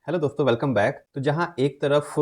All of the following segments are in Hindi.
हेलो दोस्तों, वेलकम बैक। तो जहाँ एक तरफ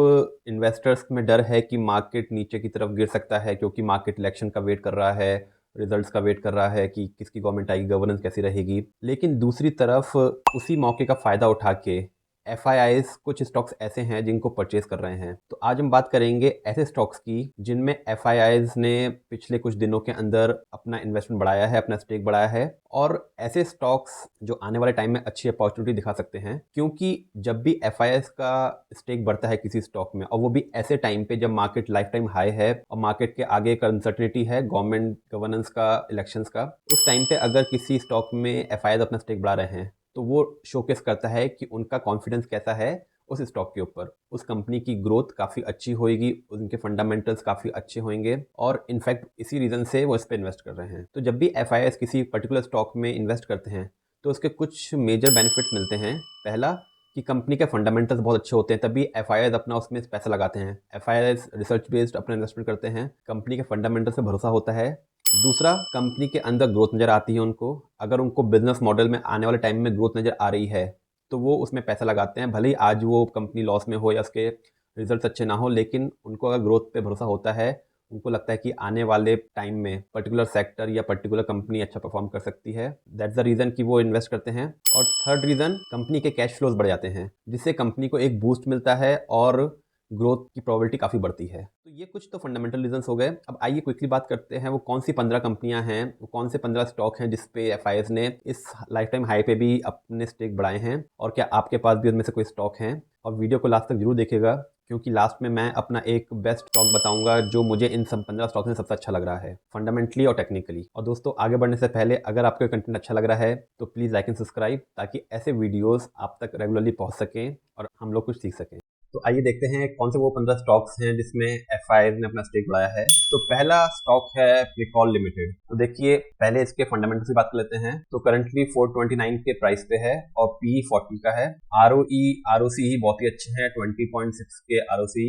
इन्वेस्टर्स में डर है कि मार्केट नीचे की तरफ गिर सकता है क्योंकि मार्केट इलेक्शन का वेट कर रहा है, रिजल्ट्स का वेट कर रहा है कि किसकी गवर्नमेंट आएगी, गवर्नेंस कैसी रहेगी। लेकिन दूसरी तरफ उसी मौके का फ़ायदा उठा के एफआईआईज कुछ स्टॉक्स ऐसे हैं जिनको परचेज कर रहे हैं। तो आज हम बात करेंगे ऐसे स्टॉक्स की जिनमें एफआईआईज ने पिछले कुछ दिनों के अंदर अपना इन्वेस्टमेंट बढ़ाया है, अपना स्टेक बढ़ाया है, और ऐसे स्टॉक्स जो आने वाले टाइम में अच्छी अपॉर्चुनिटी दिखा सकते हैं। क्योंकि जब भी एफआईआईज का स्टेक बढ़ता है किसी स्टॉक में, और वो भी ऐसे टाइम पे जब मार्केट लाइफ टाइम हाई है और मार्केट के आगे एक अनसर्टेनिटी है गवर्नमेंट गवर्नेंस का, इलेक्शंस का, उस टाइम पे अगर किसी स्टॉक में एफआईआईज अपना स्टेक बढ़ा रहे हैं तो वो शोकेस करता है कि उनका कॉन्फिडेंस कैसा है उस स्टॉक के ऊपर। उस कंपनी की ग्रोथ काफ़ी अच्छी होएगी, उनके फंडामेंटल्स काफ़ी अच्छे होंगे, और इनफैक्ट इसी रीज़न से वो इस पे इन्वेस्ट कर रहे हैं। तो जब भी एफआईआईज किसी पर्टिकुलर स्टॉक में इन्वेस्ट करते हैं तो उसके कुछ मेजर बेनिफिट्स मिलते हैं। पहला, कि कंपनी के फंडामेंटल्स बहुत अच्छे होते हैं, तभी एफआईआईज अपना उसमें पैसा लगाते हैं। एफआईआईज रिसर्च बेस्ड अपना इन्वेस्टमेंट करते हैं, कंपनी के फंडामेंटल्स पे भरोसा होता है। दूसरा, कंपनी के अंदर ग्रोथ नज़र आती है उनको। अगर उनको बिजनेस मॉडल में आने वाले टाइम में ग्रोथ नज़र आ रही है तो वो उसमें पैसा लगाते हैं, भले ही आज वो कंपनी लॉस में हो या उसके रिजल्ट्स अच्छे ना हो, लेकिन उनको अगर ग्रोथ पे भरोसा होता है, उनको लगता है कि आने वाले टाइम में पर्टिकुलर सेक्टर या पर्टिकुलर कंपनी अच्छा परफॉर्म कर सकती है, दैट्स द रीज़न कि वो इन्वेस्ट करते हैं। और थर्ड रीज़न, कंपनी के कैश फ्लोज बढ़ जाते हैं, जिससे कंपनी को एक बूस्ट मिलता है और ग्रोथ की प्रोबेबिलिटी काफ़ी बढ़ती है। तो ये कुछ तो फंडामेंटल रीजंस हो गए। अब आइए क्विकली बात करते हैं वो कौन सी 15 कंपनियां हैं, वो कौन से 15 स्टॉक हैं जिस पे एफआईआईज ने इस लाइफ टाइम हाई पे भी अपने स्टेक बढ़ाए हैं, और क्या आपके पास भी उनमें से कोई स्टॉक हैं। और वीडियो को लास्ट तक जरूर देखिएगा, क्योंकि लास्ट में मैं अपना एक बेस्ट स्टॉक बताऊंगा जो मुझे इन सब 15 स्टॉक में सबसे अच्छा लग रहा है, फंडामेंटली और टेक्निकली। और दोस्तों, आगे बढ़ने से पहले अगर आपको कंटेंट अच्छा लग रहा है तो प्लीज़ लाइक एंड सब्सक्राइब, ताकि ऐसे वीडियोस आप तक रेगुलरली पहुंच सकें और हम लोग कुछ सीख सकें। तो आइए देखते हैं कौन से वो 15 स्टॉक्स हैं जिसमें एफआईआईज ने अपना स्टेक बढ़ाया है। तो पहला स्टॉक है प्रिकॉल लिमिटेड। तो देखिए, पहले इसके फंडामेंटल्स की बात कर लेते हैं। तो करंटली 429 के प्राइस पे है और पी 40 का है। आरओई आरओसी ही बहुत ही अच्छे हैं, 20.6 के आरओसी।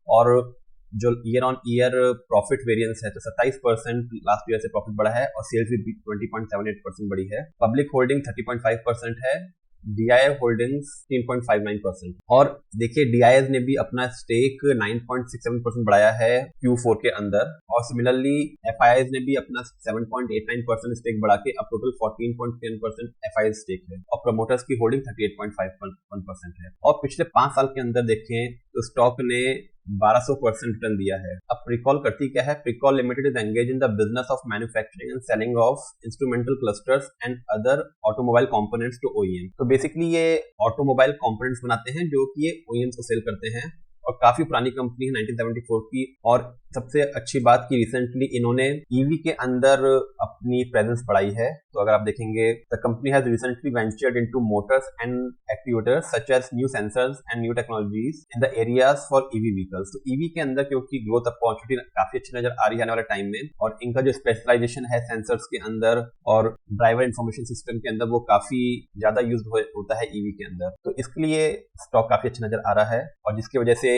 और जो year on year profit variance है तो 27% लास्ट ईयर से प्रॉफिट बढ़ा है, और सेल्स भी 20.78% बढ़ी है। पब्लिक होल्डिंग 30.5% है। डीआईएफ होल्डिंग्स 3.59%। और देखिए, डीआईएफ ने भी अपना स्टेक 9.67% बढ़ाया है Q4 के अंदर, और सिमिलरली एफआईआईज ने भी अपना 7.89% स्टेक बढ़ा के अब टोटल 14.10% एफआईआईज स्टेक है, और प्रमोटर्स की होल्डिंग 38.51% है। और पिछले 5 साल के अंदर देखें तो स्टॉक ने 1200% रिटर्न दिया है। अब प्रिकॉल करती क्या है? Pricol limited is engage in the business of manufacturing and selling of instrumental clusters and other automobile components to OEM. तो बेसिकली ये ऑटोमोबाइल कंपोनेंट्स बनाते हैं जो कि ये ओईएम्स को सेल करते हैं, और काफी पुरानी कंपनी है, 1974 की। और सबसे अच्छी बात की रिसेंटली इन्होंने ईवी के अंदर अपनी प्रेजेंस बढ़ाई है। तो अगर आप देखेंगे, the company has recently ventured into motors and actuators such as new sensors and new technologies in the areas for EV vehicles. तो ईवी के अंदर क्योंकि ग्रोथ अपॉर्चुनिटी काफी अच्छी नजर आ रही है आने वाले टाइम में, और इनका जो स्पेशलाइजेशन है सेंसर्स के अंदर और ड्राइवर इंफॉर्मेशन सिस्टम के अंदर, वो काफी ज्यादा यूज होता है ईवी के अंदर। तो इसके लिए स्टॉक काफी अच्छा नजर आ रहा है, और जिसकी वजह से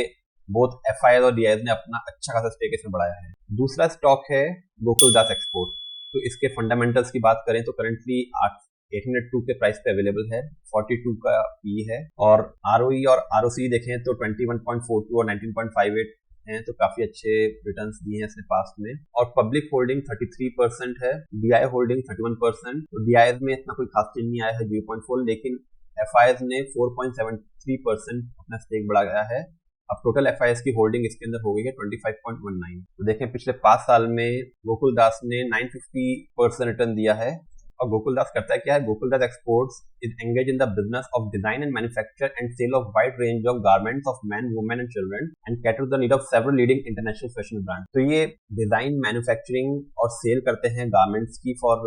बोथ एफआईआईज और डीआईएज ने अपना अच्छा खासा स्टेक इसमें बढ़ाया है। दूसरा स्टॉक है गोकुलदास एक्सपोर्ट। तो इसके फंडामेंटल्स की बात करें तो करंटली 802 के प्राइस पे अवेलेबल है, 42 का पी है, और आरओई और आरओसी देखें तो 21.42 और 19.58 हैं, तो काफी अच्छे रिटर्न्स दिए हैं इसने पास्ट में। और पब्लिक होल्डिंग 33% है, डीआई होल्डिंग 31%। तो डीआईएस में इतना कोई खास चेंज नहीं आया है, 0.4, लेकिन एफआईआईज ने 4.73% अपना स्टेक बढ़ाया है। अब टोटल एफआईआईज की होल्डिंग इसके अंदर हो गई है 25.19। तो देखें, पिछले 5 साल में गोकुलदास ने 950% रिटर्न दिया है। और गोकुलदास करता है क्या है? Gokuldas exports is engage in the business of design and manufacture and sale of wide range of garments of men, women and children, and cater the need of several leading international fashion brand. तो ये डिजाइन, मैन्युफैक्चरिंग और सेल करते हैं गारमेंट्स की फॉर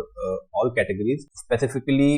ऑल कैटेगरीज। स्पेसिफिकली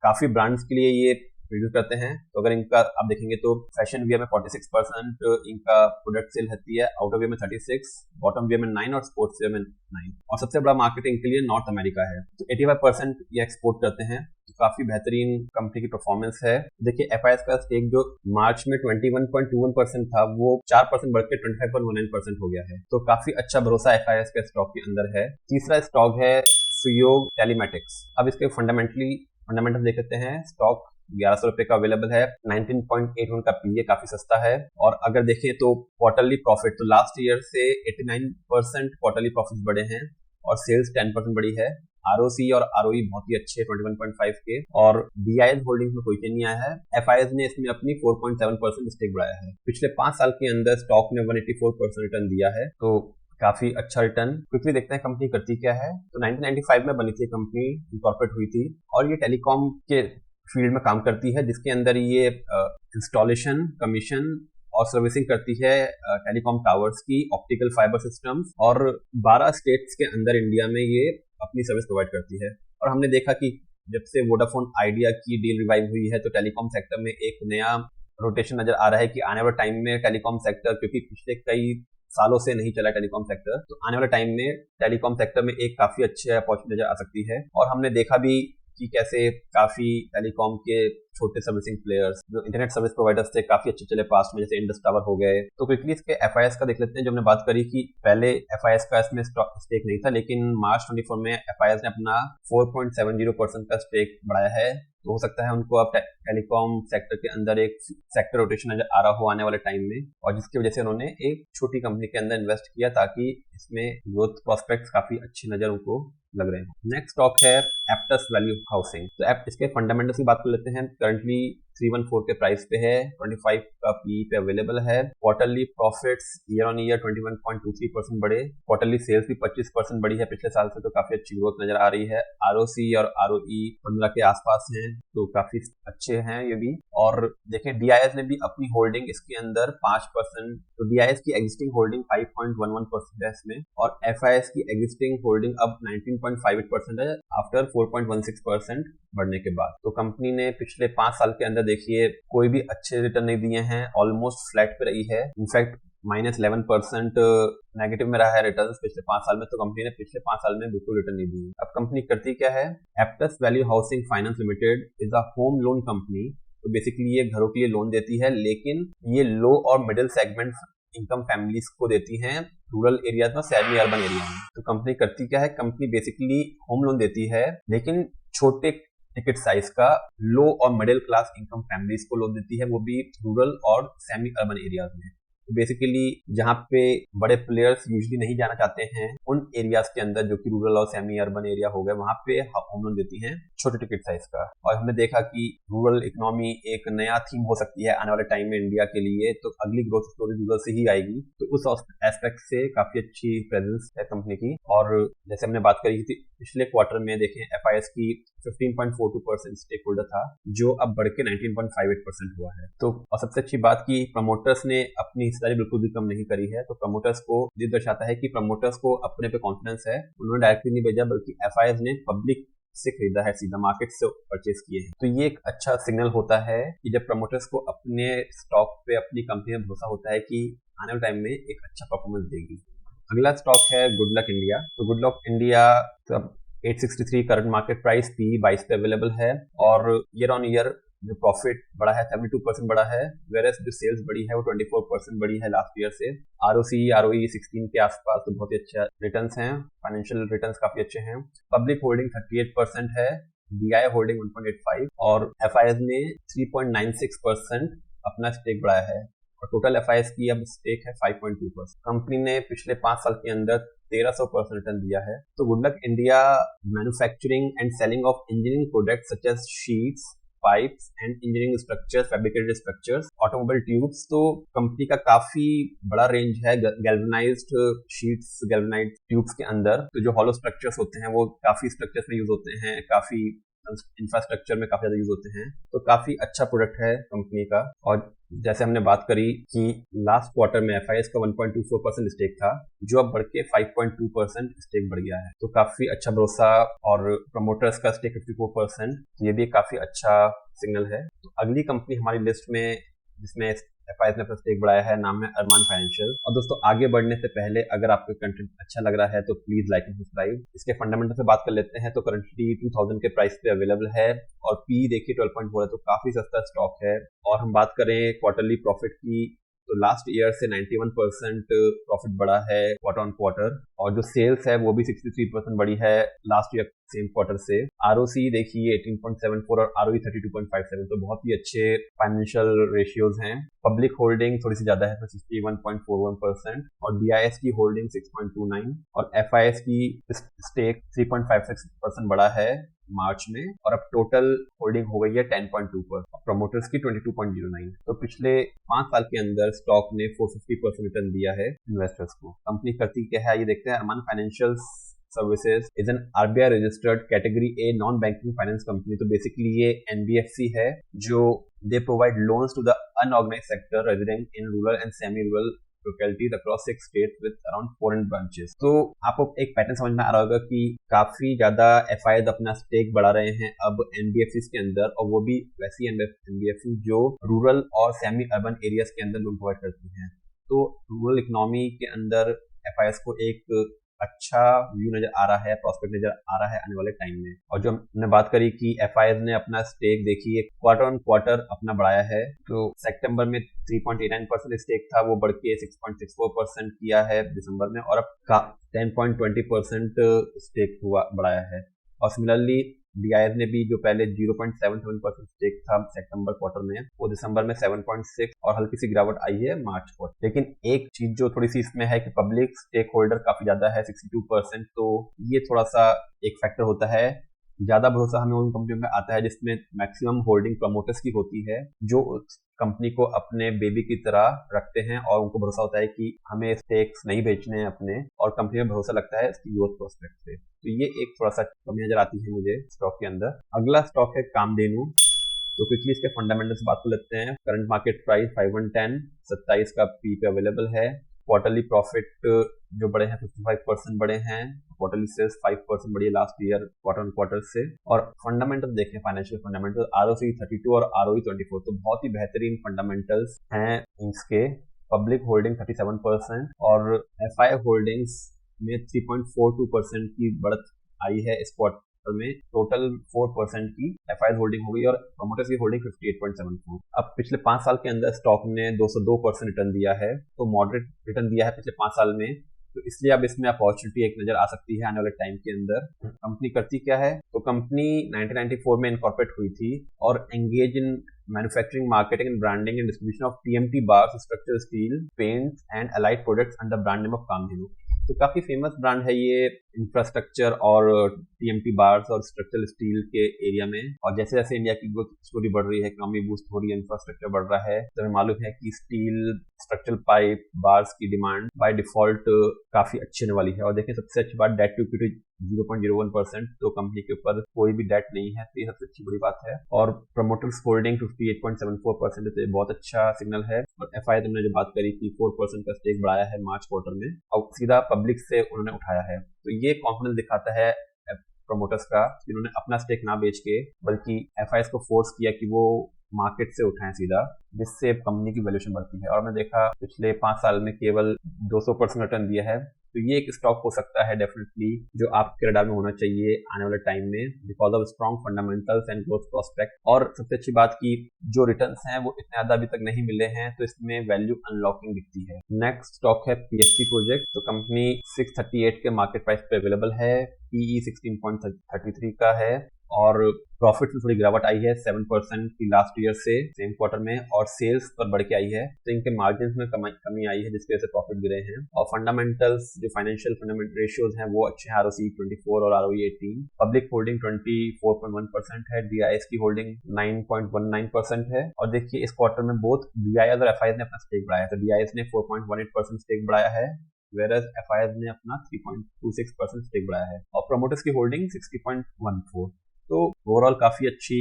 काफी ब्रांड्स के लिए ये प्रोड्यूस करते हैं। तो अगर इनका आप देखेंगे तो फैशन वियर में 46% इनका प्रोडक्ट सेल रहती है, आउटर वियर में 36, बॉटम वियर में 9 और स्पोर्ट्स वियर में 9। और सबसे बड़ा मार्केट इनके लिए नॉर्थ अमेरिका है, तो 85% ये एक्सपोर्ट करते हैं। तो काफी बेहतरीन कंपनी की परफॉर्मेंस है। देखिए, एफआईआईज का स्टेक जो मार्च में 21.21% था, वो 4% बढ़ के 25.19% हो गया है। तो काफी अच्छा भरोसा एफआईआईज के स्टॉक के अंदर है। तीसरा स्टॉक है सुयोग टेलीमेटिक्स। अब इसके फंडामेंटली फंडामेंटल देख लेते हैं। स्टॉक 1100 रुपए का अवेलेबल है, 19.81 का पीए, काफी सस्ता है। और अगर देखें तो क्वार्टरली प्रॉफिट तो लास्ट ईयर से 89% क्वार्टरली प्रॉफिट बढ़े हैं और सेल्स 10% बढ़ी है। आरओसी और आरओई बहुत ही अच्छे 21.5 के। और डीआईएस होल्डिंग्स में कोई चेंज नहीं आया है। एफआईएस ने इसमें अपनी 4.7% स्टेक बढ़ाया है। पिछले 5 साल के अंदर स्टॉक ने 184% रिटर्न दिया है, तो काफी अच्छा रिटर्न। क्विकली देखते हैं कंपनी करती क्या है। तो 1995 में बनी थी कंपनी, इनकॉर्पोरेट हुई थी और ये टेलीकॉम के फील्ड में काम करती है, जिसके अंदर ये इंस्टॉलेशन, कमीशन और सर्विसिंग करती है टेलीकॉम टावर्स की, ऑप्टिकल फाइबर सिस्टम्स, और 12 स्टेट्स के अंदर इंडिया में ये अपनी सर्विस प्रोवाइड करती है। और हमने देखा कि जब से वोडाफोन आइडिया की डील रिवाइव हुई है तो टेलीकॉम सेक्टर में एक नया रोटेशन नजर आ रहा है कि आने वाले टाइम में टेलीकॉम सेक्टर, क्योंकि पिछले कई सालों से नहीं चला टेलीकॉम सेक्टर, तो आने वाले टाइम में टेलीकॉम सेक्टर में एक काफी अच्छी अपॉर्चुनिटी नजर आ सकती है। और हमने देखा भी कि कैसे काफी टेलीकॉम के छोटे सर्विसिंग प्लेयर्स जो इंटरनेट सर्विस प्रोवाइडर्स थे काफी अच्छे चले पास्ट में, जैसे इंडस टावर हो गए। तो क्विकली इसके एफआईएस का देख लेते हैं। जो हमने बात करी कि पहले एफआईएस का इसमें स्टेक नहीं था, लेकिन मार्च 24 में एफआईएस ने अपना 4.70% का स्टेक बढ़ाया है। तो हो सकता है उनको अब टेलीकॉम सेक्टर के अंदर एक सेक्टर रोटेशन नजर आ रहा हो आने वाले टाइम में, और जिसकी वजह से उन्होंने एक छोटी कंपनी के अंदर इन्वेस्ट किया ताकि इसमें ग्रोथ प्रोस्पेक्ट्स काफी अच्छी नजर उनको लग रहे हैं। नेक्स्ट स्टॉक है एप्टस वैल्यू हाउसिंग। तो इसके फंडामेंटल्स की बात कर लेते हैं। करंटली 314 के प्राइस पे है, 25 का पी पे अवेलेबल है। Quarterly profits year on year 21.23% बढ़े। क्वार्टरली सेल्स भी 25% बढ़ी है पिछले साल से, तो काफी अच्छी ग्रोथ नजर आ रही है। आरओसी और आरओई 15 के आसपास हैं, तो काफी अच्छे हैं ये भी। और देखें डीआईएस ने भी अपनी होल्डिंग इसके अंदर 5%, तो डीआईएस की एग्जिस्टिंग होल्डिंग 5.11% है इसमें, और एफआईएस की एग्जिस्टिंग होल्डिंग अब 19.58% है आफ्टर 4.16% बढ़ने के बाद। तो कंपनी ने पिछले 5 साल के अंदर देखिए कोई भी अच्छे रिटर्न नहीं दिए हैं, ऑलमोस्ट फ्लैट पे रही है। इनफैक्ट -11% नेगेटिव में रहा है रिटर्न पिछले 5 साल में, तो कंपनी ने पिछले 5 साल में बिल्कुल रिटर्न नहीं दी। अब कंपनी करती क्या है। Aptus value housing finance limited is a home loan company. तो बेसिकली ये घरों के लिए लोन देती है, लेकिन ये लो और मिडिल सेगमेंट इनकम फैमिलीज को देती हैं रूरल एरियाज में, सेमी अर्बन एरिया में। तो कंपनी करती क्या है। कंपनी बेसिकली होम लोन देती है, लेकिन छोटे टिकट साइज का लो और मिडिल क्लास इनकम फैमिलीज को लोन देती है, वो भी रूरल और सेमी अर्बन एरियाज में। बेसिकली जहाँ पे बड़े प्लेयर्स यूजुअली नहीं जाना चाहते हैं, उन एरियाज के अंदर जो कि रूरल और सेमी अर्बन एरिया हो गए, वहां पे होम लोन देती हैं छोटे टिकट साइज का। और हमने देखा कि रूरल इकोनॉमी एक नया थीम हो सकती है आने वाले टाइम में इंडिया के लिए, तो अगली ग्रोथ स्टोरी रूरल से ही आएगी। तो उस एस्पेक्ट से काफी अच्छी प्रेजेंस है कंपनी की। और जैसे हमने बात करी थी पिछले क्वार्टर में, देखें एफआईएस की 15.42% स्टेक होल्डर था, जो अब बढ़ के 19.58% हुआ है। तो और सबसे अच्छी बात की प्रमोटर्स ने अपनी हिस्सेदारी बिल्कुल भी कम नहीं करी है। तो प्रमोटर्स को ये दर्शाता है कि प्रमोटर्स को अपने पे कॉन्फिडेंस है। उन्होंने डायरेक्टली नहीं भेजा, बल्कि एफआईएस ने पब्लिक से खरीदा है, सीधा मार्केट से परचेज किए हैं। तो ये एक अच्छा सिग्नल होता है कि जब प्रमोटर्स को अपने स्टॉक पे, अपनी कंपनी में भरोसा होता है कि आने वाले टाइम में एक अच्छा परफॉर्मेंस देगी। अगला स्टॉक है गुडलक इंडिया। तो Goodluck India 863 current market price, P 22 पे अवेलेबल है, और ईयर ऑन ईयर जो प्रॉफिट बढ़ा है 72% बढ़ा है, वेरस जो सेल्स बढ़ी है वो 24% बढ़ी है लास्ट ईयर से। आरओसी आरओई 16 के आसपास, तो बहुत ही अच्छा रिटर्न्स हैं, फाइनेंशियल रिटर्न्स काफी अच्छे हैं। पब्लिक होल्डिंग 38% है, डीआई होल्डिंग 1.85, और एफआईएस ने 3.96% अपना स्टेक बढ़ाया है, और टोटल एफआईएस की अब स्टेक है 5.2%। कंपनी ने पिछले 5 साल के अंदर 1300% रिटर्न दिया है। तो Goodluck India manufacturing and selling of engineering products such as sheets, pipes and engineering structures, fabricated structures, automobile tubes. तो कंपनी का काफी बड़ा रेंज है गैल्वेनाइज्ड शीट्स, गैल्वेनाइज्ड ट्यूब्स के अंदर। तो जो हॉलो स्ट्रक्चर्स होते हैं वो काफी स्ट्रक्चर्स में यूज होते हैं, काफी इंफ्रास्ट्रक्चर में काफी ज्यादा यूज होते हैं। तो काफी अच्छा प्रोडक्ट है कंपनी का। और जैसे हमने बात करी कि लास्ट क्वार्टर में एफआईएस का 1.24% स्टेक था, जो अब बढ़ के 5.2% स्टेक बढ़ गया है। तो काफी अच्छा भरोसा, और प्रमोटर्स का स्टेक 54%, ये भी काफी अच्छा सिग्नल है। तो अगली कंपनी हमारी लिस्ट में जिसमें एफआईएस ने अपना स्टेक बढ़ाया है, नाम है अरमान फाइनेंशियल। और दोस्तों आगे बढ़ने से पहले अगर आपको कंटेंट अच्छा लग रहा है तो प्लीज लाइक एंड सब्सक्राइब। इसके फंडामेंटल से बात कर लेते हैं। तो करंटली 2000 के प्राइस पे अवेलेबल है, और पी देखिए 12.4 है, तो काफी सस्ता स्टॉक है। और हम बात करें क्वार्टरली प्रॉफिट की, तो लास्ट ईयर से 91% प्रॉफिट बढ़ा है क्वार्टर ऑन क्वार्टर, और जो सेल्स है वो भी 63% बढ़ी है लास्ट ईयर सेम क्वार्टर से। आरओसी देखिए 18.74 और आरओई 32.57, तो बहुत ही अच्छे फाइनेंशियल रेशियोज हैं। पब्लिक होल्डिंग थोड़ी सी ज्यादा है तो 61.41%, और डीआईएस की होल्डिंग 6.29 और एफआईएस की स्टेक 3.56% बढ़ा है मार्च में, और अब टोटल होल्डिंग हो गई है 10.2 पर, प्रमोटर्स की 22.09। तो पिछले 5 साल के अंदर स्टॉक ने 450% रिटर्न दिया है इन्वेस्टर्स को। कंपनी करती क्या है ये देखते हैं। Arman financial services is an RBI registered category A non banking finance company. तो बेसिकली ये एनबीएफसी है जो they provide loans to the unorganised sector resident in rural and semi rural localities across 6 states with around 400 branches। तो आपको एक पैटर्न समझ में आ रहा होगा कि काफी ज्यादा एफआईआईज अपना स्टेक बढ़ा रहे हैं अब एनबीएफसी के अंदर, और वो भी वैसी एनबीएफसी जो रूरल और सेमी अर्बन एरियाज के अंदर लोन प्रोवाइड करती हैं। तो रूरल इकोनॉमी के अंदर एफआईआईज को एक अच्छा व्यू नजर आ रहा है, प्रॉस्पेक्ट नजर आ रहा है आने वाले टाइम में। और जो हमने बात करी कि एफआईआईज ने अपना स्टेक देखिए क्वार्टर ऑन क्वार्टर अपना बढ़ाया है, तो सितंबर में 3.89% स्टेक था, वो बढ़ के 6.64% किया है दिसंबर में, और अब 10.20% स्टेक हुआ बढ़ाया है। और सिमिलरली डीआईएस ने भी जो पहले 0.77% स्टेक था सितंबर क्वार्टर में, वो दिसंबर में 7.6 और हल्की सी गिरावट आई है मार्च क्वार्टर। लेकिन एक चीज जो थोड़ी सी इसमें है कि पब्लिक स्टेक होल्डर काफी ज्यादा है 62%, तो ये थोड़ा सा एक फैक्टर होता है। ज्यादा भरोसा हमें उन कंपनियों में आता है जिसमें मैक्सिमम होल्डिंग प्रमोटर्स की होती है, जो कंपनी को अपने बेबी की तरह रखते हैं और उनको भरोसा होता है कि हमें स्टेक्स नहीं बेचने हैं अपने, और कंपनी में भरोसा लगता है इसकी ग्रोथ प्रोस्पेक्ट से। तो ये एक थोड़ा सा कमी नजर आती है मुझे स्टॉक के अंदर। अगला स्टॉक है कामधेनु। तो क्विकली इसके फंडामेंटल्स बात कर लेते हैं। करंट मार्केट प्राइस 510, 27 का पी पे अवेलेबल है। क्वार्टरली प्रॉफिट जो बढ़े हैं 55% बढ़े हैं। क्वार्टरली सेल्स 5% बढ़ी है last year quarter on quarter से। और फंडामेंटल देखें, फाइनेंशियल फंडामेंटल, आरओसी 32 और आरओई 24, तो बहुत ही बेहतरीन फंडामेंटल्स हैं इसके। पब्लिक होल्डिंग 37% और एफआई होल्डिंग्स में 3.42% की बढ़त आई है इस क्वार्टर में। टोटल 4% की एफआई होल्डिंग हो गई और प्रमोटर्स की होल्डिंग 58.74। अब पिछले 5 साल के अंदर स्टॉक ने 202% रिटर्न दिया है, तो मॉडरेट रिटर्न दिया है पिछले 5 साल में, तो इसलिए अब इसमें अपॉर्चुनिटी एक नजर आ सकती है आने वाले टाइम के अंदर। कंपनी करती क्या है, तो कंपनी 1994 में इनकॉर्पोरेट हुई थी और engage in manufacturing, marketing and branding and distribution of TMT bars, structural steel, paints and allied products under brand name of Kamdhenu. तो काफी फेमस ब्रांड है ये इंफ्रास्ट्रक्चर और टीएमटी बार्स और स्ट्रक्चरल स्टील के एरिया में। और जैसे जैसे इंडिया की ग्रोथ स्टोरी बढ़ रही है, इकोनॉमी बूस्ट हो रही है, इंफ्रास्ट्रक्चर बढ़ रहा है, तो हमें मालूम है कि स्टील, स्ट्रक्चरल पाइप, बार्स की डिमांड बाय डिफॉल्ट काफी अच्छी होने वाली है। और देखिए सबसे अच्छी बात, डेट टू इक्विटी 0.01%, तो कंपनी के ऊपर कोई भी डेट नहीं है, तो ये सबसे अच्छी बड़ी बात है। और प्रमोटर्स होल्डिंग 58.74%, तो ये बहुत अच्छा सिग्नल है। और एफआई हमने जो बात करी कि 4% का स्टेक बढ़ाया है मार्च क्वार्टर में और सीधा पब्लिक से उन्होंने उठाया है, तो ये कॉन्फिडेंस दिखाता है प्रमोटर्स का, जिन्होंने अपना स्टेक ना बेच के बल्कि एफआईएस को फोर्स किया कि वो मार्केट से उठाएं सीधा, जिससे कंपनी की वैल्यूएशन बढ़ती है। और मैंने देखा पिछले 5 साल में केवल 200% रिटर्न दिया है, तो ये एक स्टॉक हो सकता है डेफिनेटली जो आपके रडार में होना चाहिए आने वाले टाइम में, because of strong fundamentals and growth prospect. और सबसे अच्छी बात की जो रिटर्न्स हैं वो इतने ज्यादा अभी तक नहीं मिले हैं, तो इसमें वैल्यू अनलॉकिंग दिखती है। नेक्स्ट स्टॉक है पीएसपी प्रोजेक्ट। तो कंपनी 638 के मार्केट प्राइस पे अवेलेबल है, पीई 16.33 का है, और प्रॉफिट में थोड़ी गिरावट आई है 7% की लास्ट ईयर से सेम क्वार्टर में, और सेल्स पर बढ़ के आई है, तो इनके मार्जिन में कमी आई है जिसकी वजह से प्रॉफिट गिरे हैं। और फंडामेंटल्स जो फाइनेंशियल फंडामेंटल रेशियोज हैं वो अच्छे हैं, आरओसी 24 और आरओई 18। पब्लिक होल्डिंग 24.1% है, डीआईएस की होल्डिंग 9.19% है। और देखिए इस क्वार्टर में बोथ डीआईएस और एफआईएस ने अपना स्टेक बढ़ाया है, तो डीआईएस ने 4.18% स्टेक बढ़ाया है, whereas एफआईएस ने अपना 3.26% स्टेक बढ़ाया है, और प्रमोटर्स की होल्डिंग 60.14। तो ओवरऑल काफी अच्छी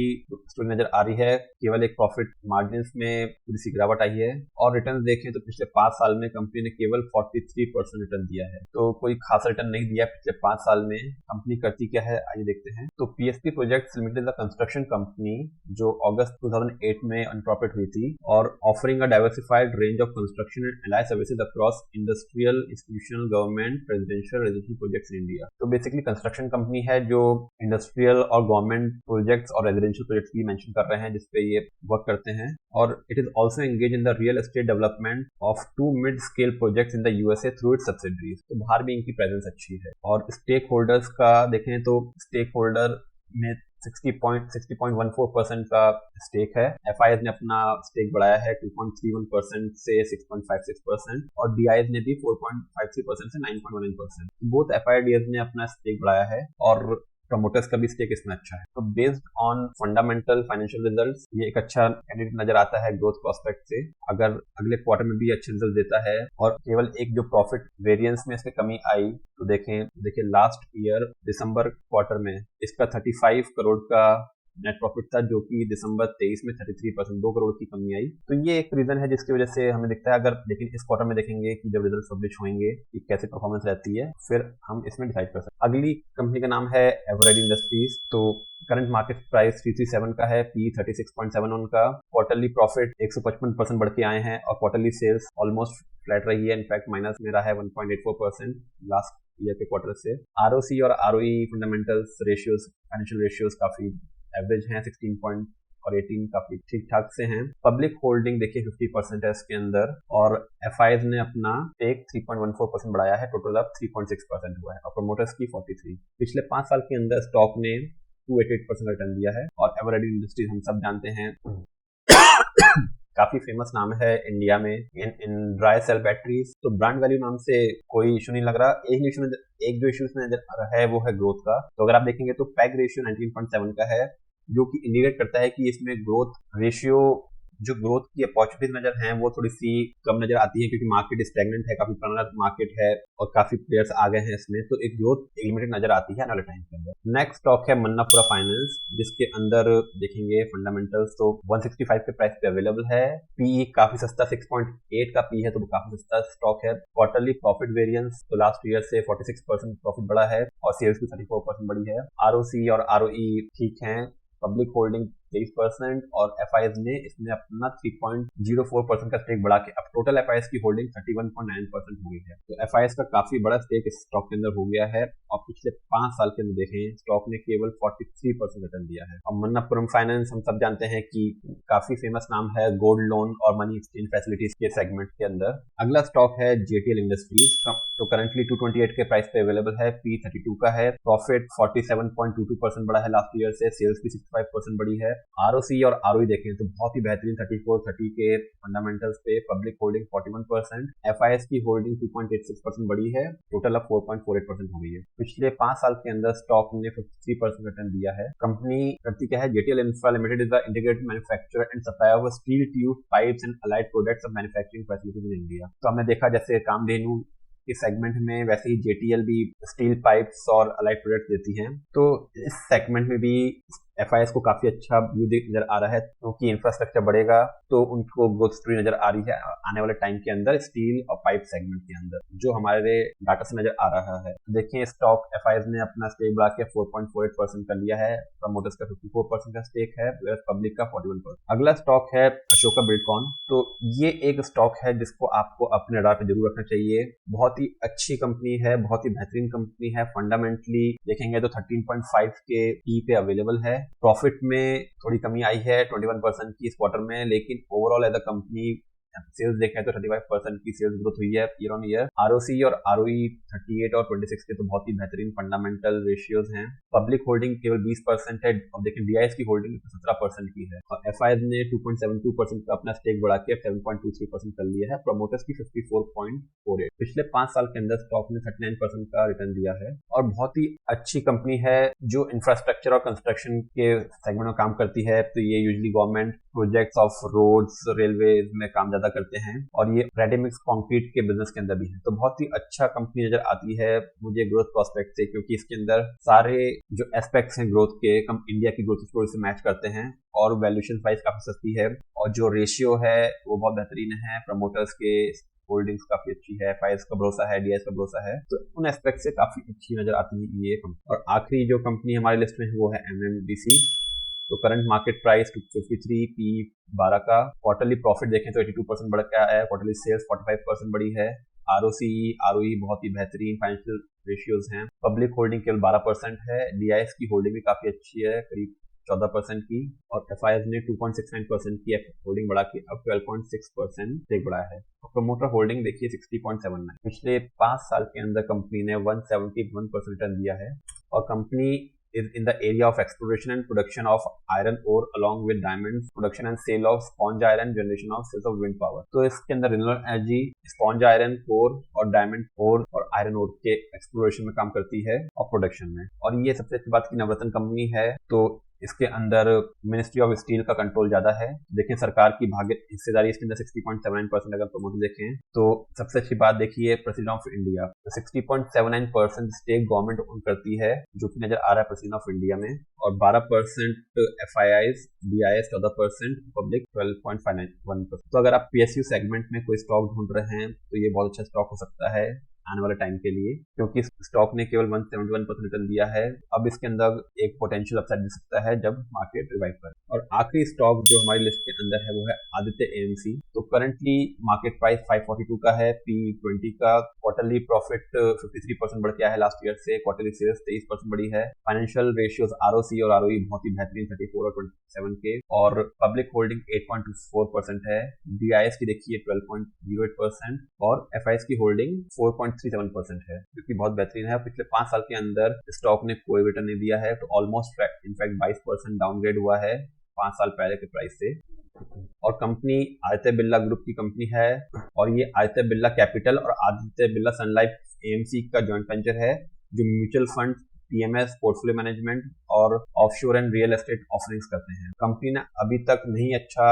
स्टोरी नजर आ रही है, केवल एक प्रॉफिट मार्जिन में थोड़ी सी गिरावट आई है। और रिटर्न देखें तो पिछले 5 साल में कंपनी ने केवल 43% रिटर्न दिया है, तो कोई खास रिटर्न नहीं दिया पिछले 5 साल में। कंपनी करती क्या है आइए देखते हैं। तो PSP projects limited is a construction company जो अगस्त 2008 में इनकॉर्पोरेट हुई थी, और offering a diversified range of construction and allied services across industrial, institutional, government, residential projects in India. तो बेसिकली कंस्ट्रक्शन कंपनी है जो इंडस्ट्रियल और गवर्नमेंट प्रोजेक्ट्स और रेजिडेंशियल प्रोजेक्ट्स भी मेंशन कर रहे हैं जिसपे ये वर्क करते हैं। और it is also engage in the real estate development of 2 mid scale projects in the USA through it's subsidiaries. तो बाहर भी इनकी प्रेजेंस अच्छी है। और स्टेक होल्डर्स का देखें तो स्टेक होल्डर में 60.14% का स्टेक है। FIs ने अपना स्टेक बढ़ाया है 2.31% से 6.56% और DIs ने भी 4.53% से 9.19%। बोथ FIDs ने अपना स्टेक बढ़ाया है और प्रमोटर्स का भी स्टेक इसमें अच्छा है। तो based on fundamental financial results ये एक अच्छा कैंडिडेट नजर आता है ग्रोथ प्रोस्पेक्ट से। अगर अगले क्वार्टर में भी अच्छे रिजल्ट देता है और केवल एक जो प्रॉफिट वेरिएंस में इसमें कमी आई तो देखिए लास्ट ईयर दिसंबर क्वार्टर में इसका 35 करोड़ का नेट प्रॉफिट था जो कि दिसंबर 23 में 33% 2 करोड़ की कमी आई। तो ये एक रीजन है जिसकी वजह से हमें दिखता है। अगर लेकिन इस क्वार्टर में देखेंगे कि जब रिजल्ट पब्लिश होंगे कि कैसे परफॉर्मेंस रहती है फिर हम इसमें डिसाइड कर सकते हैं। अगली कंपनी का नाम है एवरेज इंडस्ट्रीज। तो करंट मार्केट प्राइस 337 का है, P 36.7 उनका। क्वार्टरली प्रॉफिट 155% बढ़ के आए हैं और क्वार्टरली सेल्स ऑलमोस्ट फ्लैट रही है, इनफैक्ट माइनस में रहा है 1.84% लास्ट ईयर के क्वार्टर से। ROC और ROE fundamentals ratios financial ratios काफी एवरेज हैं, 16 और 18 काफी ठीक ठाक से हैं। पब्लिक होल्डिंग देखिए 50% है इसके अंदर और FIs ने अपना एक 3.14% बढ़ाया है, टोटल अब 3.6% हुआ है और प्रमोटर्स की 43। पिछले 5 साल के अंदर स्टॉक ने 288% रिटर्न दिया है। और एवरेडी इंडस्ट्रीज हम सब जानते हैं काफी फेमस नाम है इंडिया में इन ड्राई सेल बैटरीज। तो ब्रांड वैल्यू नाम से कोई इशू नहीं लग रहा। एक जो इशू इसमें नजर आ रहा है वो है ग्रोथ का। तो अगर आप देखेंगे तो पैग रेशियो 19.7 का है जो कि इंडिकेट करता है कि इसमें ग्रोथ रेशियो जो ग्रोथ की अपॉर्चुनिटीज नजर हैं वो थोड़ी सी कम नजर आती है क्योंकि मार्केट स्टैग्नेंट है, काफी पुराना मार्केट है और काफी प्लेयर्स आ गए हैं इसमें। तो एक ग्रोथ लिमिटेड नजर आती है आने वाले टाइम के अंदर। नेक्स्ट स्टॉक है मन्नापुरा फाइनेंस जिसके अंदर देखेंगे फंडामेंटल्स तो 165 के प्राइस पे अवेलेबल है। PE काफी सस्ता 6.8 का PE है तो काफी सस्ता स्टॉक है। क्वार्टरली प्रॉफिट वेरिएंस तो लास्ट ईयर से 46% प्रॉफिट बढ़ा है और सेल्स भी 34% बढ़ी है। ROC और ROE ठीक है। पब्लिक होल्डिंग 23% और FIs ने इसमें अपना 3.04% का स्टेक बढ़ा के अब टोटल FIs की होल्डिंग 31.9% हो गई है। तो FIs का काफी बड़ा स्टेक इस स्टॉक के अंदर हो गया है और पिछले 5 साल के अंदर देखें स्टॉक ने केवल 43% रिटर्न दिया है। और मन्नापुरम फाइनेंस हम सब जानते हैं कि काफी फेमस नाम है गोल्ड लोन और मनी एक्सचेंज फैसिलिटीज के सेगमेंट के अंदर। अगला स्टॉक है JTL इंडस्ट्रीज। तो करंटली 228 के प्राइस पे अवेलेबल है, P 32 का है। प्रॉफिट 47.22% बढ़ा है लास्ट ईयर से, सेल्स भी 65% बढ़ी है। ROC और ROE देखें तो बहुत ही बेहतरीन 34-30 के फंडामेंटल्स पे। पब्लिक होल्डिंग 41%, FIs की होल्डिंग 2.86% बढ़ी है, टोटल अब 4.48% हो गई है। पिछले 5 साल के अंदर स्टॉक ने 53% रिटर्न दिया है। कंपनी करती क्या है, JTL Infra Limited is the integrated manufacturer and supplier of steel tube pipes and allied products of manufacturing facilities in India। तो हमने देखा जैसे कामधेनु के सेगमेंट में वैसे ही JTL भी स्टील पाइप्स और अलाइड प्रोडक्ट्स देती हैं। तो इस सेगमेंट में भी FIs को काफी अच्छा व्यू नजर आ रहा है क्योंकि इंफ्रास्ट्रक्चर बढ़ेगा तो उनको ग्रोथ स्टोरी नजर आ रही है आने वाले टाइम के अंदर स्टील और पाइप सेगमेंट के अंदर जो हमारे डाटा से नजर आ रहा है। देखिए स्टॉक FIs ने अपना स्टेक बढ़ा के 4.48% कर लिया है, प्रमोटर्स का 54% का स्टेक है, पब्लिक का 41%। अगला स्टॉक है अशोका बिल्डकॉन। तो ये एक स्टॉक है जिसको आपको अपने रडार पे जरूर रखना चाहिए। बहुत ही अच्छी कंपनी है, बहुत ही बेहतरीन कंपनी है। फंडामेंटली देखेंगे तो 13.5 के P पे अवेलेबल है। प्रॉफिट में थोड़ी कमी आई है 21% की इस क्वार्टर में, लेकिन overall as a company sales देखें तो 35% की सेल्स ग्रोथ हुई है ईयर ऑन ईयर। ROC और ROE 38 और 26 के तो बहुत ही बेहतरीन फंडामेंटल रेशियोज हैं। पब्लिक होल्डिंग केवल 20% है और देखिए DIs की होल्डिंग 17% की है और FIs ने 2.72% का अपना स्टेक बढ़ा के 7.23% कर लिया है। प्रमोटर्स की 54.48। पिछले 5 साल के अंदर स्टॉक ने 39% का रिटर्न दिया है और बहुत ही अच्छी कंपनी है जो इंफ्रास्ट्रक्चर और कंस्ट्रक्शन के सेगमेंट में काम करती है। तो ये usually government projects of roads railway में काम ज्यादा करते हैं और ये रेडी मिक्स कंक्रीट के बिजनेस के अंदर भी है। तो बहुत ही अच्छा कंपनी नजर आती है मुझे ग्रोथ प्रोस्पेक्ट से क्योंकि इसके अंदर सारे जो एस्पेक्ट्स हैं ग्रोथ के इंडिया की ग्रोथ स्टोरी से मैच करते हैं और वैल्यूएशन प्राइस काफी सस्ती है और जो रेशियो है वो बहुत बेहतरीन है। प्रमोटर्स के होल्डिंग्स काफी अच्छी है, FIs का भरोसा है, DIs का भरोसा है, तो उन एस्पेक्ट से काफी अच्छी नजर आती है ये कंपनी। और आखिरी जो कंपनी हमारी लिस्ट में है वो है MMDC। तो करंट मार्केट प्राइस 253, P 12 का। क्वार्टरली प्रॉफिट देखें तो 82% बढ़ के आया है, क्वार्टरली सेल्स 45% बढ़ी है। ROC ROE बहुत ही बेहतरीन, फाइनेंशियल रेशियोज हैं। पब्लिक होल्डिंग केवल 12% है। DIS की होल्डिंग भी काफी अच्छी है, करीब 14% की, और FIS ने 2.69% की होल्डिंग बढ़ा के अब 12.6% स्टेक बढ़ा है। और प्रमोटर होल्डिंग देखिए 60.79। पिछले 5 साल के अंदर कंपनी ने 171% रिटर्न दिया है। और company is in the area of exploration and production of iron ore along with diamonds production and sale of sponge iron generation of sales of wind power। तो इसके अंदर renewable energy, sponge iron core और डायमंड कोर और आयरन ओर के एक्सप्लोरेशन में काम करती है और प्रोडक्शन में। और ये सबसे अच्छी बात की नवरत्न कंपनी है, तो इसके अंदर मिनिस्ट्री ऑफ स्टील का कंट्रोल ज्यादा है। देखें सरकार की भाग्य हिस्सेदारी इसके अंदर 60.79%। अगर प्रमोटर देखें तो सबसे अच्छी बात देखिए प्रेसिडेंट ऑफ इंडिया, तो 60.79% स्टेक गवर्नमेंट ओन करती है, जो कि नजर आ रहा है प्रेसिडेंट ऑफ इंडिया में। और 12% FIIs, DIS 14%, पब्लिक 12.51%। तो अगर आप PSU सेगमेंट में कोई स्टॉक ढूंढ रहे हैं तो ये बहुत अच्छा स्टॉक हो सकता है आने वाले टाइम के लिए, क्योंकि स्टॉक ने केवल 171% रिटर्न दिया है। अब इसके अंदर एक पोटेंशियल अपसाइड दिख सकता है जब मार्केट रिवाइव करे। और आखिरी स्टॉक जो हमारी लिस्ट के अंदर है वो है आदित्य AMC। तो करंटली मार्केट प्राइस 542 का है, P20 का। क्वार्टरली प्रॉफिट 53% बढ़ के आया है लास्ट ईयर से। क्वार्टरली सेल्स 23% बढ़ी है। फाइनेंशियल रेशियोज ROC और ROE बहुत ही बेहतरीन 34 और 27 के। और पब्लिक होल्डिंग 8.24% है। DIS की देखिए 12.08% और FIS की होल्डिंग 4.37% है, जो कि बहुत बेहतरीन है। पिछले 5 साल के अंदर स्टॉक ने कोई रिटर्न नहीं दिया है, तो ऑलमोस्ट इनफैक्ट 22% डाउनग्रेड हुआ है 5 साल पहले के प्राइस से। और कंपनी आदित्य बिरला ग्रुप की कंपनी है, और ये आदित्य बिरला कैपिटल और Aditya Birla sun life AMC का जॉइंट वेंचर है, जो mutual fund, PMS, portfolio management और offshore and real estate offerings करते हैं। कंपनी ने अभी तक नहीं अच्छा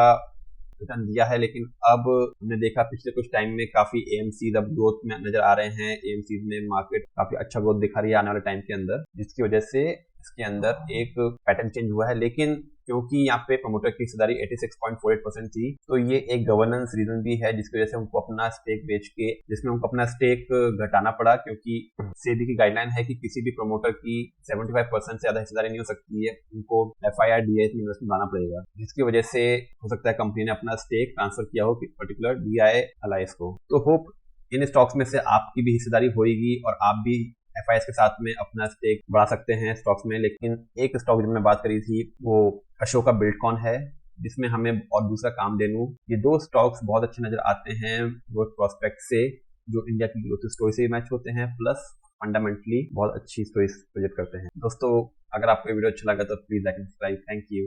रिटर्न दिया है, लेकिन अब हमने देखा पिछले कुछ टाइम में काफी AMCs अब ग्रोथ में नजर आ रहे हैं। AMCs में मार्केट काफी अच्छा ग्रोथ दिखा रही है आने वाले टाइम के अंदर, जिसकी वजह से इसके अंदर एक पैटर्न चेंज हुआ है। लेकिन क्योंकि यहाँ पे प्रमोटर की हिस्सेदारी 86.48% थी, तो ये एक गवर्नेंस रीजन भी है जिसकी वजह से उनको अपना स्टेक बेच के, जिसमें उनको अपना स्टेक घटाना पड़ा, क्योंकि सेबी की गाइडलाइन है कि किसी भी प्रमोटर की 75% से ज्यादा हिस्सेदारी नहीं हो सकती है, उनको FII DIS में इन्वेस्टमेंट लाना पड़ेगा, जिसकी वजह से हो सकता है कंपनी ने अपना स्टेक ट्रांसफर किया हो पर्टिकुलर DI अलायंस को। तो होप इन स्टॉक्स में से आपकी भी हिस्सेदारी होगी और आप भी FIS के साथ में अपना स्टेक बढ़ा सकते हैं स्टॉक्स में। लेकिन एक स्टॉक जिसमें बात करी थी वो अशोका बिल्डकॉन है, जिसमें हमें और दूसरा कामधेनु, ये 2 स्टॉक्स बहुत अच्छे नजर आते हैं ग्रोथ प्रोस्पेक्ट से, जो इंडिया की ग्रोथ स्टोरी से मैच होते हैं, प्लस फंडामेंटली बहुत अच्छी स्टोरी प्रोजेक्ट करते हैं। दोस्तों अगर आपको वीडियो अच्छा लगा तो please like and subscribe. Thank you.